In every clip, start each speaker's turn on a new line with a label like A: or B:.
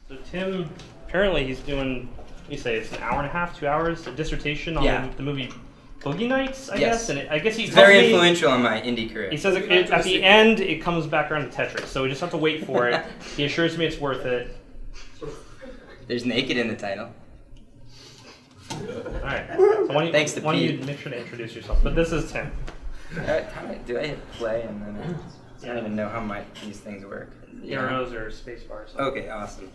A: So Tim, apparently he's doing, you say it's an hour and a half, 2 hours, a dissertation on the movie Boogie Nights, I guess? And I guess he's
B: very influential in my indie career.
A: He says at the end, it comes back around to Tetris, so we just have to wait for it. He assures me it's worth it.
B: There's naked in the title.
A: Alright, so why don't you make sure to introduce yourself? But this is Tim.
B: Do I hit play and then I don't even know how these things work.
A: Arrows or space bars.
B: Okay, awesome.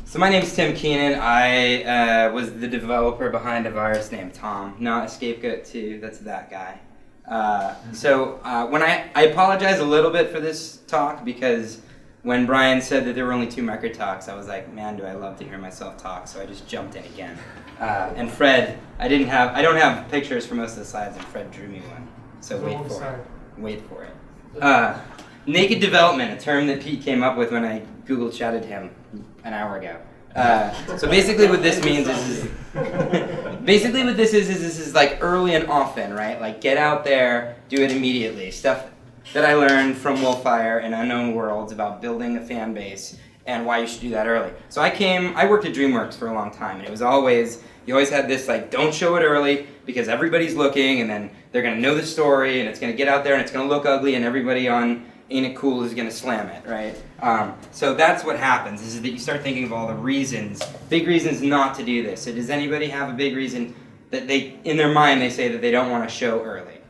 B: So my name's Tim Keenan. I was the developer behind a virus named Tom, not a scapegoat too. That's that guy. When I apologize a little bit for this talk because when Brian said that there were only 2 record talks, I was like, man, do I love to hear myself talk? So I just jumped in again. And Fred, I don't have pictures for most of the slides, and Fred drew me one. So wait for it. Naked development, a term that Pete came up with when I Google chatted him an hour ago. So basically what this means is this is like early and often, right? Like get out there, do it immediately. Stuff that I learned from Wolfire and Unknown Worlds about building a fan base and why you should do that early. So I worked at DreamWorks for a long time, and it was you always had this like, don't show it early because everybody's looking, and then they're gonna know the story, and it's gonna get out there, and it's gonna look ugly, and everybody on Ain't It Cool is gonna slam it, right? So that's what happens, is that you start thinking of all the big reasons not to do this. So does anybody have a big reason that in their mind, they say that they don't want to show early?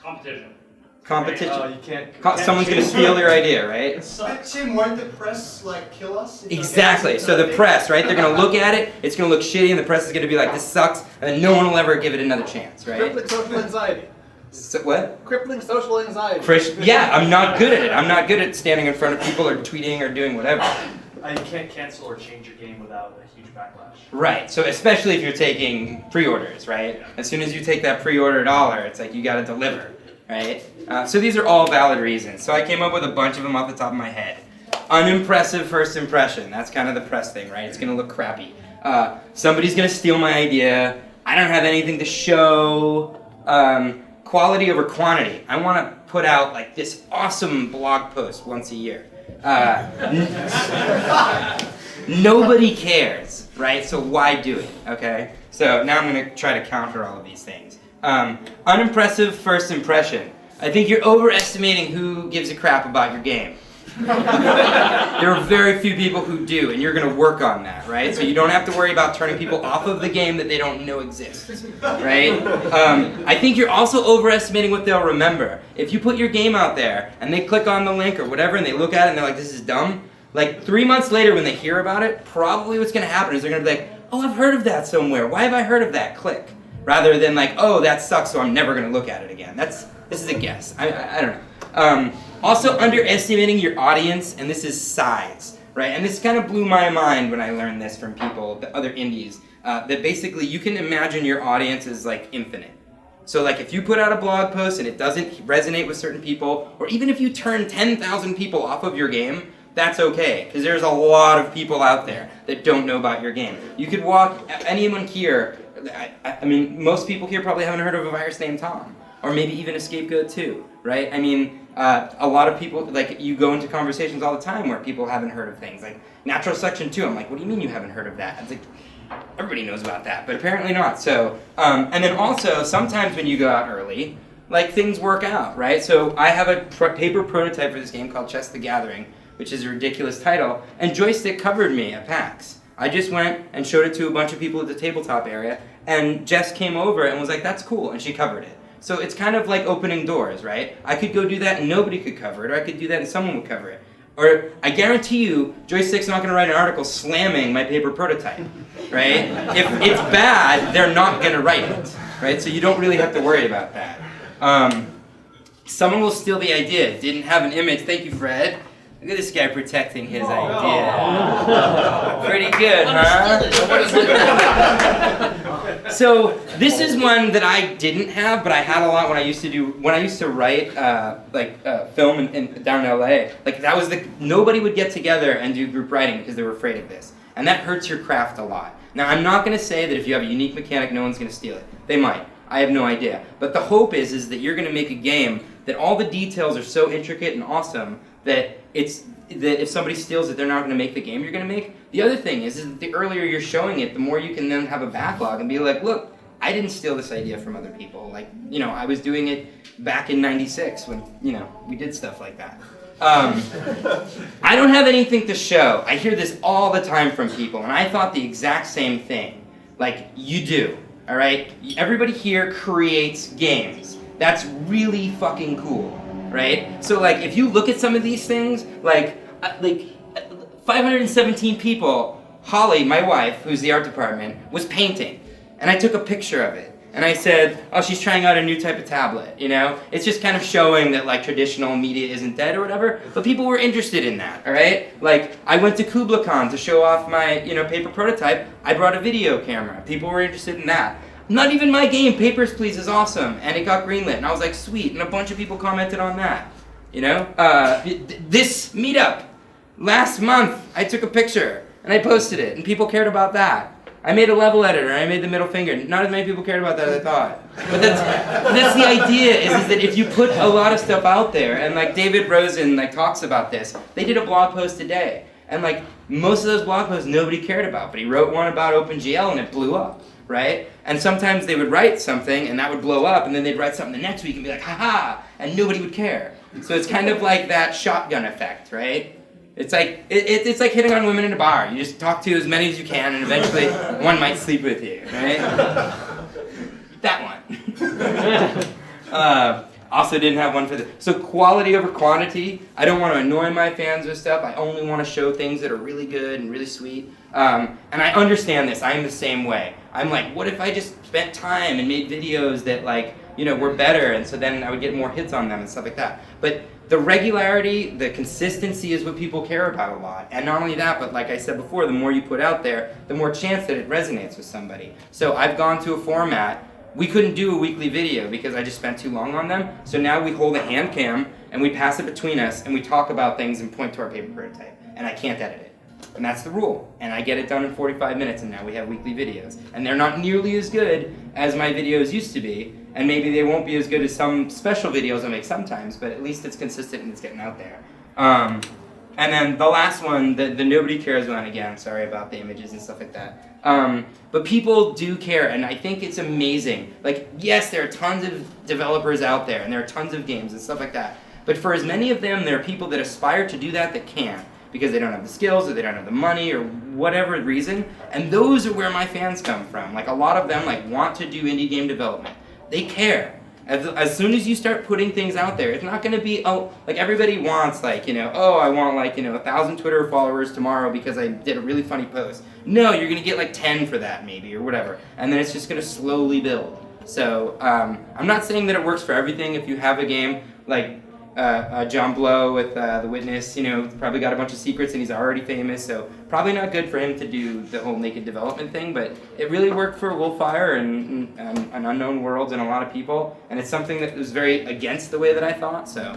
B: Competition.
C: You can't
B: someone's going to steal your idea, right?
D: Tim, won't the press kill us?
B: Exactly. So the press, right? They're going to look at it. It's going to look shitty, and the press is going to be like, "This sucks," and then no one will ever give it another chance, right?
D: Crippling social anxiety.
B: So, what?
D: Crippling social anxiety.
B: Yeah, I'm not good at it. I'm not good at standing in front of people or tweeting or doing whatever.
C: You can't cancel or change your game without a huge backlash.
B: Right. So especially if you're taking pre-orders, right? As soon as you take that pre-order $1, it's like you got to deliver. Right? So these are all valid reasons. So I came up with a bunch of them off the top of my head. Unimpressive first impression. That's kind of the press thing, right? It's going to look crappy. Somebody's going to steal my idea. I don't have anything to show. Quality over quantity. I want to put out like this awesome blog post once a year. Nobody cares, right? So why do it, okay? So now I'm going to try to counter all of these things. Unimpressive first impression. I think you're overestimating who gives a crap about your game. There are very few people who do, and you're going to work on that, right? So you don't have to worry about turning people off of the game that they don't know exists, right? I think you're also overestimating what they'll remember. If you put your game out there, and they click on the link or whatever, and they look at it, and they're like, this is dumb, like 3 months later when they hear about it, probably what's going to happen is they're going to be like, oh, I've heard of that somewhere. Why have I heard of that? Click. Rather than like, oh, that sucks, so I'm never going to look at it again. This is a guess. I don't know. Also, underestimating your audience, and this is size, right? And this kind of blew my mind when I learned this from people, the other indies, that basically you can imagine your audience as like infinite. So like if you put out a blog post and it doesn't resonate with certain people, or even if you turn 10,000 people off of your game, that's okay, because there's a lot of people out there that don't know about your game. You could anyone here, I mean, most people here probably haven't heard of a virus named Tom, or maybe even a scapegoat too, right? I mean, a lot of people, like, you go into conversations all the time where people haven't heard of things, like natural selection 2. I'm like, what do you mean you haven't heard of that? It's like, everybody knows about that, but apparently not. So, and then also, sometimes when you go out early, like, things work out, right? So I have a paper prototype for this game called Chess the Gathering, which is a ridiculous title, and Joystick covered me at PAX. I just went and showed it to a bunch of people at the tabletop area, and Jess came over and was like, that's cool, and she covered it. So it's kind of like opening doors, right? I could go do that and nobody could cover it, or I could do that and someone would cover it. Or I guarantee you, Joystick's not going to write an article slamming my paper prototype, right? If it's bad, they're not going to write it, right? So you don't really have to worry about that. Someone will steal the idea. Didn't have an image. Thank you, Fred. Look at this guy protecting his idea. Pretty good, huh? So this is one that I didn't have, but I had a lot when I used to write film in down in LA. Like that was nobody would get together and do group writing because they were afraid of this, and that hurts your craft a lot. Now I'm not going to say that if you have a unique mechanic, no one's going to steal it. They might. I have no idea. But the hope is that you're going to make a game that all the details are so intricate and awesome that it's that if somebody steals it, they're not going to make the game you're going to make. The other thing is that the earlier you're showing it, the more you can then have a backlog and be like, look, I didn't steal this idea from other people. Like, I was doing it back in '96 when, we did stuff like that. I don't have anything to show. I hear this all the time from people, and I thought the exact same thing. Like, you do, all right? Everybody here creates games. That's really fucking cool, right? So, like, if you look at some of these things, like 517 people, Holly, my wife, who's the art department, was painting, and I took a picture of it. And I said, oh, she's trying out a new type of tablet, It's just kind of showing that, like, traditional media isn't dead or whatever, but people were interested in that, all right? Like, I went to KublaCon to show off my, paper prototype. I brought a video camera. People were interested in that. Not even my game, Papers, Please, is awesome, and it got greenlit, and I was like, sweet, and a bunch of people commented on that, This meetup, last month, I took a picture, and I posted it, and people cared about that. I made a level editor, I made the middle finger. Not as many people cared about that as I thought. But that's the idea, is that if you put a lot of stuff out there, and like David Rosen talks about this, they did a blog post today, and most of those blog posts nobody cared about, but he wrote one about OpenGL and it blew up, right? And sometimes they would write something and that would blow up, and then they'd write something the next week and be like, haha, and nobody would care. So it's kind of like that shotgun effect, right? It's like it's like hitting on women in a bar. You just talk to as many as you can, and eventually one might sleep with you, right? That one. Also didn't have one for the... So quality over quantity. I don't want to annoy my fans with stuff. I only want to show things that are really good and really sweet. And I understand this. I am the same way. I'm like, what if I just spent time and made videos that were better, and so then I would get more hits on them and stuff like that. But the regularity, the consistency is what people care about a lot. And not only that, but like I said before, the more you put out there, the more chance that it resonates with somebody. So I've gone to a format, we couldn't do a weekly video because I just spent too long on them. So now we hold a hand cam and we pass it between us and we talk about things and point to our paper prototype. And I can't edit it. And that's the rule. And I get it done in 45 minutes, and now we have weekly videos. And they're not nearly as good as my videos used to be, and maybe they won't be as good as some special videos I make sometimes, but at least it's consistent and it's getting out there. And then the last one, the nobody cares one, again, sorry about the images and stuff like that. But people do care, and I think it's amazing. Like, yes, there are tons of developers out there, and there are tons of games and stuff like that. But for as many of them, there are people that aspire to do that can't, because they don't have the skills, or they don't have the money, or whatever reason. And those are where my fans come from. Like, a lot of them want to do indie game development. They care. As soon as you start putting things out there, it's not going to be, everybody wants, I want, 1,000 Twitter followers tomorrow because I did a really funny post. No, you're going to get, 10 for that, maybe, or whatever. And then it's just going to slowly build. So, I'm not saying that it works for everything. If you have a game, John Blow with The Witness, probably got a bunch of secrets and he's already famous, so probably not good for him to do the whole naked development thing, but it really worked for Wolfire and An Unknown Worlds and a lot of people, and it's something that was very against the way that I thought, so